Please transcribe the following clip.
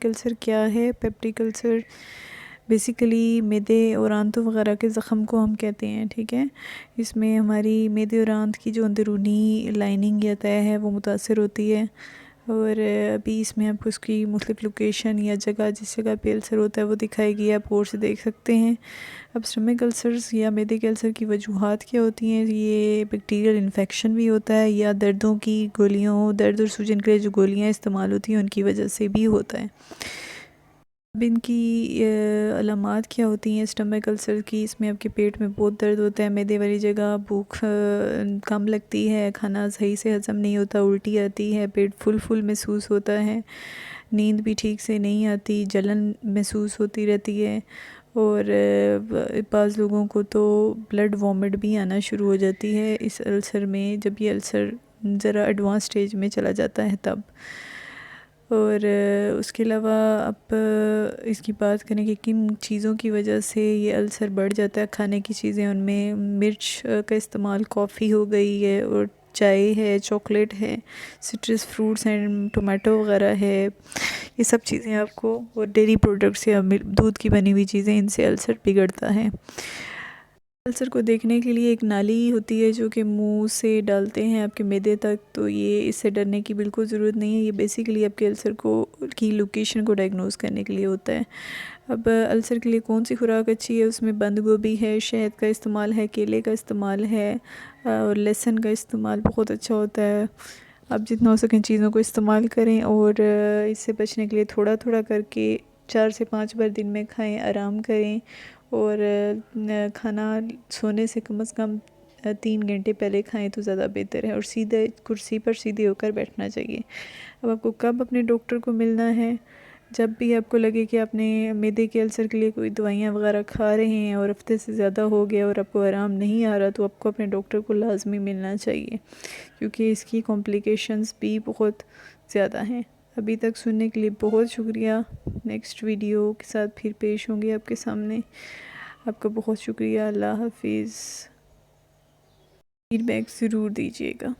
Peptic ulcer क्या है? Peptic ulcer basically मैदे और आंतों वगैरह के ज़ख़म को हम कहते हैं, ठीक है। इसमें हमारी मैदे और आंत की जो अंदरूनी लाइनिंग या तय है वो मुतासर होती है, और अभी इसमें आपको उसकी मुख्तलिफ लोकेशन या जगह जिस जगह पे अल्सर होता है वो दिखाई गई, आप और से देख सकते हैं। अब स्टमक अल्सर्स या मैदे के अल्सर की वजूहात क्या होती हैं? ये बैक्टीरियल इन्फेक्शन भी होता है, या दर्दों की गोलियों, दर्द और सूजन के लिए जो गोलियाँ इस्तेमाल होती हैं उनकी वजह से भी होता है। अब इनकी अलामात क्या होती हैं स्टमक अल्सर की? इसमें आपके पेट में बहुत दर्द होता है, मैदे वाली जगह, भूख कम लगती है, खाना सही से हज़म नहीं होता, उल्टी आती है, पेट फुल फुल महसूस होता है, नींद भी ठीक से नहीं आती, जलन महसूस होती रहती है, और बाज़ लोगों को तो ब्लड वॉमिट भी आना शुरू हो जाती है इस अल्सर में, जब ये अल्सर ज़रा एडवांस स्टेज में चला जाता है तब। और उसके अलावा आप इसकी बात करें कि किन चीज़ों की वजह से ये अल्सर बढ़ जाता है। खाने की चीज़ें, उनमें मिर्च का इस्तेमाल, कॉफ़ी हो गई है, और चाय है, चॉकलेट है, सिट्रस फ्रूट्स एंड टोमेटो वगैरह है, ये सब चीज़ें आपको, और डेयरी प्रोडक्ट्स या दूध की बनी हुई चीज़ें, इनसे अल्सर बिगड़ता है। अल्सर को देखने के लिए एक नाली होती है जो कि मुंह से डालते हैं आपके मैदे तक, तो ये इससे डरने की बिल्कुल ज़रूरत नहीं है। ये बेसिकली आपके अल्सर को की लोकेशन को डायग्नोस करने के लिए होता है। अब अल्सर के लिए कौन सी खुराक अच्छी है? उसमें बंद गोभी है, शहद का इस्तेमाल है, केले का इस्तेमाल है, और लहसुन का इस्तेमाल बहुत अच्छा होता है। आप जितना हो सके चीज़ों को इस्तेमाल करें, और इससे बचने के लिए थोड़ा थोड़ा करके 4 से 5 बार दिन में खाएं, आराम करें, और खाना सोने से कम से कम 3 घंटे पहले खाएं तो ज़्यादा बेहतर है, और सीधे कुर्सी पर सीधे होकर बैठना चाहिए। अब आपको कब अपने डॉक्टर को मिलना है? जब भी आपको लगे कि आपने मैदे के अल्सर के लिए कोई दवाइयाँ वगैरह खा रहे हैं और हफ्ते से ज़्यादा हो गया और आपको आराम नहीं आ रहा, तो आपको अपने डॉक्टर को लाजमी मिलना चाहिए, क्योंकि इसकी कॉम्प्लिकेशंस भी बहुत ज़्यादा हैं। अभी तक सुनने के लिए बहुत शुक्रिया। नेक्स्ट वीडियो के साथ फिर पेश होंगे आपके सामने। आपका बहुत शुक्रिया। अल्लाह हाफिज़। फीडबैक ज़रूर दीजिएगा।